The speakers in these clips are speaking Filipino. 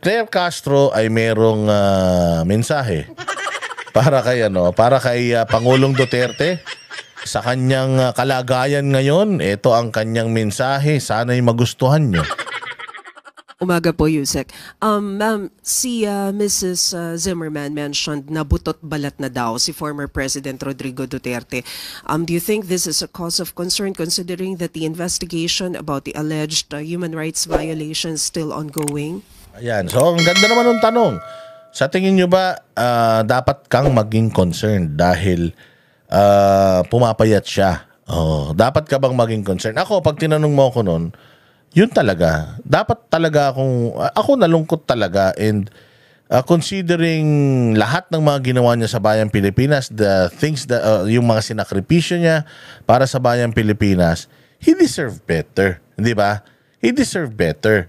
Claire Castro ay merong mensahe para kay Pangulong Duterte sa kanyang kalagayan ngayon. Ito ang kanyang mensahe, sana'y magustuhan nyo. Umaga po, Yusek. Ma'am, si Mrs. Zimmerman mentioned na butot balat na daw si former President Rodrigo Duterte. Do you think this is a cause of concern considering that the investigation about the alleged human rights violations still ongoing? Ayan, so ang ganda naman ng tanong. Sa tingin nyo ba dapat kang maging concerned dahil pumapayat siya? Dapat ka bang maging concerned? Ako, pag tinanong mo ako noon, yun talaga. Dapat talaga ako nalungkot talaga, and considering lahat ng mga ginawa niya sa bayang Pilipinas, the things that, yung mga sinakripisyo niya para sa bayang Pilipinas, he deserve better. Hindi ba? He deserve better.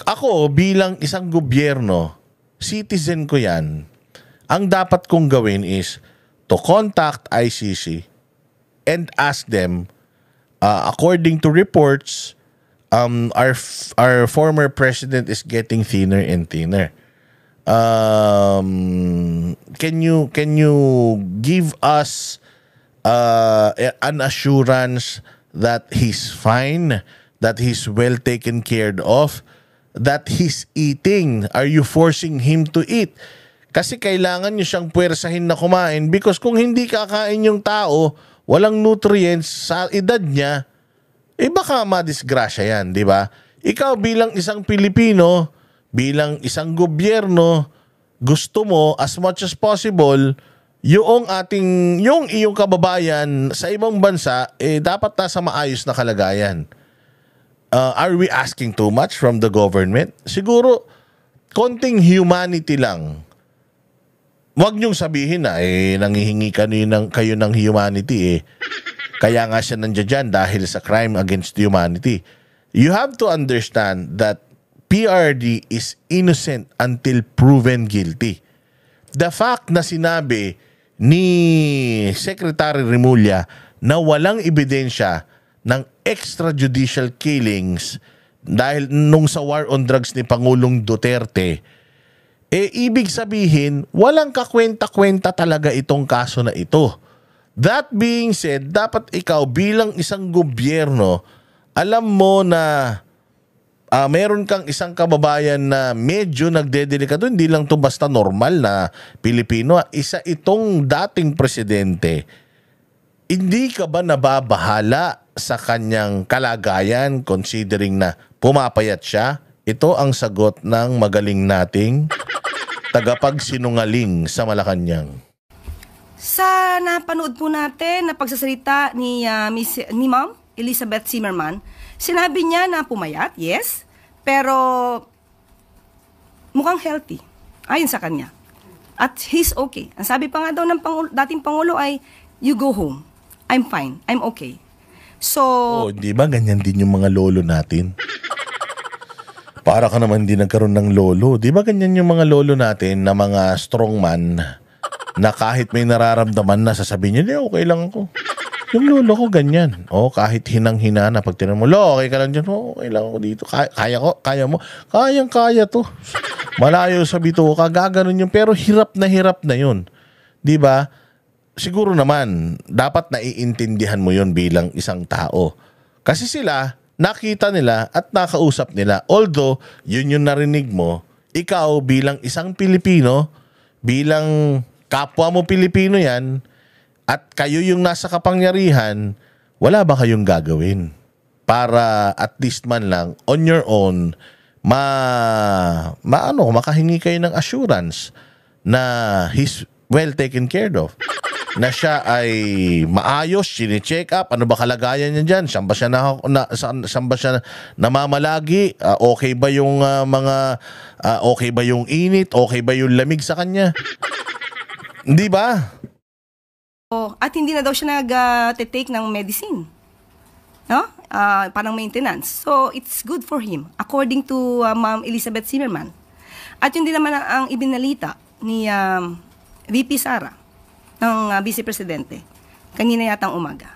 Ako, bilang isang gobyerno, citizen ko yan, ang dapat kong gawin is to contact ICC and ask them, according to reports, our former president is getting thinner and thinner. Can you give us an assurance that he's fine, that he's well taken care of, that he's eating? Are you forcing him to eat? Kasi kailangan nyo siyang puwersahin na kumain, because kung hindi kakain yung tao, walang nutrients sa edad niya, baka madisgrasya yan, di ba? Ikaw bilang isang Pilipino, bilang isang gobyerno, gusto mo as much as possible yung iyong kababayan sa ibang bansa dapat nasa maayos na kalagayan. Are we asking too much from the government? Siguro konting humanity lang. Huwag niyong sabihin na nanghihingi kayo ng humanity kaya nga siya nandiyan dyan dahil sa crime against humanity. You have to understand that PRD is innocent until proven guilty. The fact na sinabi ni Secretary Remulla na walang ebidensya ng extrajudicial killings dahil nung sa war on drugs ni Pangulong Duterte, ibig sabihin walang kakwenta-kwenta talaga itong kaso na ito. That being said, dapat ikaw bilang isang gobyerno, alam mo na meron kang isang kababayan na medyo nagdedelikado. Hindi lang to basta normal na Pilipino. Isa itong dating presidente. Hindi ka ba nababahala sa kanyang kalagayan considering na pumapayat siya? Ito ang sagot ng magaling nating tagapagsinungaling sa Malacanang. Sa napanood po natin na pagsasalita ni Ma'am Elizabeth Zimmerman, sinabi niya na pumayat, yes, pero mukhang healthy, ayon sa kanya. At he's okay. Ang sabi pa nga daw ng dating Pangulo ay, you go home. I'm fine. I'm okay. So, di ba ganyan din yung mga lolo natin? Para ka naman din nagkaroon ng lolo. Di ba ganyan yung mga lolo natin na mga strongman na kahit may nararamdaman na sasabihin niya, okay lang ako. Yung lolo ko ganyan. Kahit hinang-hina na pag tinanong mo, okay ka lang dyan? Okay lang ako dito. Kaya mo? Kayang-kaya to. Malayo sa bituka, gaganon yun. Pero hirap na yun. Di ba? Siguro naman, dapat naiintindihan mo yun bilang isang tao. Kasi sila, nakita nila at nakausap nila. Although, yun yung narinig mo, ikaw bilang isang Pilipino, bilang kapwa mo Pilipino yan, at kayo yung nasa kapangyarihan, wala ba kayong gagawin para at least man lang on your own makahingi kayo ng assurance na he's well taken care of, na siya ay maayos, sine-check up, ano ba kalagayan niya dyan, saan ba siya namamalagi, okay ba yung okay ba yung init, okay ba yung lamig sa kanya, hindi ba? At hindi na daw siya nag-take ng medicine. No? Parang maintenance. So, it's good for him, according to Ma'am Elizabeth Zimmerman. At yun din naman ang ibinalita ni VP Sara ng Vice Presidente kanina yatang umaga.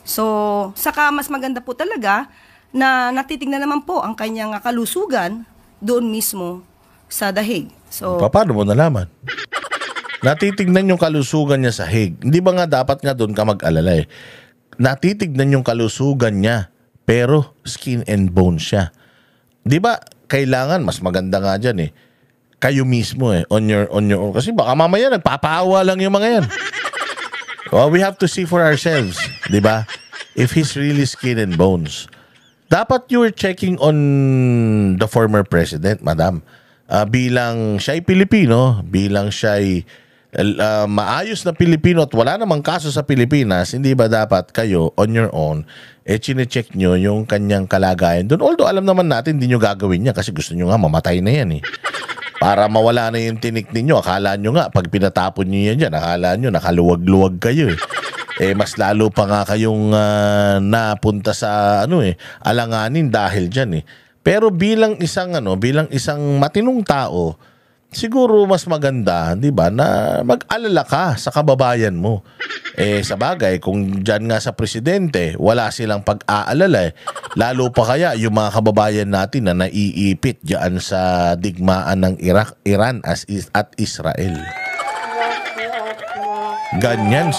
So, saka mas maganda po talaga na natitignan naman po ang kanyang kalusugan doon mismo sa The Hague. So, Paano mo nalaman? Natitignan yung kalusugan niya sa Hague. Hindi ba nga dapat nga doon ka mag-alala eh? Natitignan yung kalusugan niya, pero skin and bone siya. Di ba kailangan, mas maganda nga dyan eh, kayo mismo eh, on your own. Kasi baka mamaya nagpapaawa lang yung mga yan. Well, we have to see for ourselves, di ba? If he's really skin and bones. Dapat you were checking on the former president, madam. Bilang siya'y Pilipino, bilang siya'y maayos na Pilipino at wala namang kaso sa Pilipinas, hindi ba dapat kayo, on your own, chine-check nyo yung kanyang kalagayan doon? Although alam naman natin, hindi nyo gagawin niya kasi gusto nyo nga mamatay na yan eh. Para mawala na yung tinik ninyo. Akala nyo nga, pag pinatapon nyo yan dyan, akala nyo nakaluwag-luwag kayo eh. Mas lalo pa nga kayong napunta sa alanganin dahil dyan eh. Pero bilang isang matinong tao, siguro mas maganda, 'di ba, na mag-alala ka sa kababayan mo. Sa bagay, kung diyan nga sa presidente, wala silang pag-aalala lalo pa kaya yung mga kababayan natin na naiipit diyan sa digmaan ng Iran at Israel. Ganyan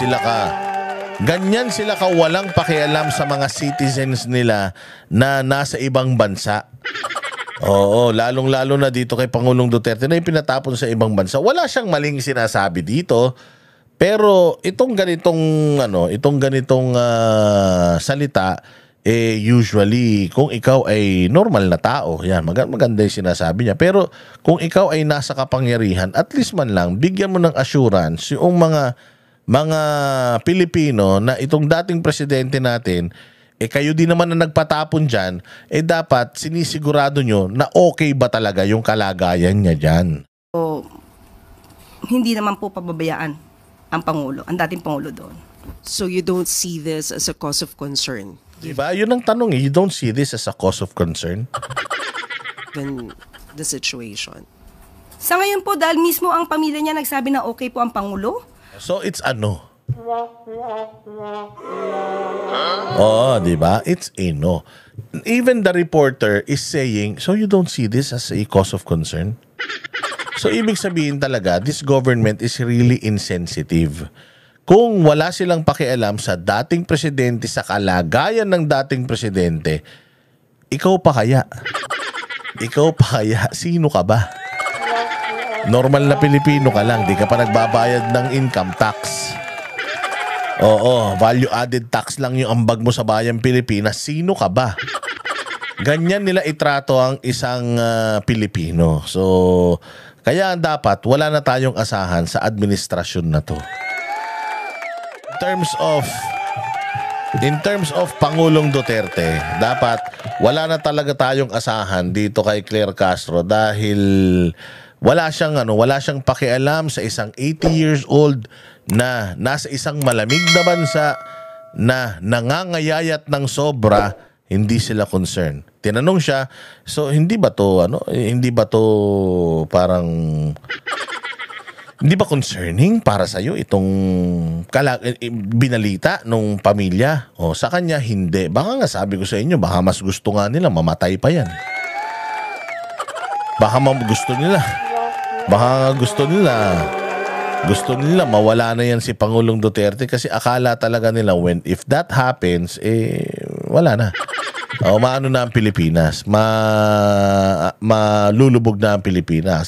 sila ka walang pakialam sa mga citizens nila na nasa ibang bansa. Oo, lalong-lalo na dito kay Pangulong Duterte na ipinatapon sa ibang bansa. Wala siyang maling sinasabi dito. Pero itong ganitong salita, usually kung ikaw ay normal na tao, yan, maganda yung sinasabi niya. Pero kung ikaw ay nasa kapangyarihan, at least man lang, bigyan mo ng assurance yung mga Pilipino na itong dating presidente natin, kayo din naman na nagpatapon dyan, dapat sinisigurado nyo na okay ba talaga yung kalagayan niya dyan. So, hindi naman po pababayaan ang Pangulo, ang dating Pangulo doon. So you don't see this as a cause of concern? Diba? Yun ang tanong eh. You don't see this as a cause of concern? Given the situation. Sa ngayon po, dahil mismo ang pamilya niya nagsabi na okay po ang Pangulo. So it's Oo, di ba? It's a no. Even the reporter is saying, so you don't see this as a cause of concern? So ibig sabihin talaga, this government is really insensitive. Kung wala silang pakialam sa dating presidente, sa kalagayan ng dating presidente, ikaw pa kaya? Ikaw pa kaya? Sino ka ba? Normal na Pilipino ka lang, di ka pa nagbabayad ng income tax. Oo, value added tax lang yung ambag mo sa bayang Pilipinas. Sino ka ba? Ganyan nila itrato ang isang Pilipino. So, kaya dapat wala na tayong asahan sa administrasyon na to. In terms of Pangulong Duterte, dapat wala na talaga tayong asahan dito kay Claire Castro dahil wala siyang pakialam sa isang 80 years old na nasa isang malamig na bansa na nangangayayat ng sobra, hindi sila concerned. Tinanong siya, so hindi ba to parang hindi ba concerning para sa iyo itong binalita nung pamilya? O sa kanya hindi. Baka nga sabi ko sa inyo, baka mas gusto nga nila mamatay pa yan. Baka gusto nila mawala na yan si Pangulong Duterte kasi akala talaga nila if that happens, wala na. O maano na ang Pilipinas, malulubog na ang Pilipinas.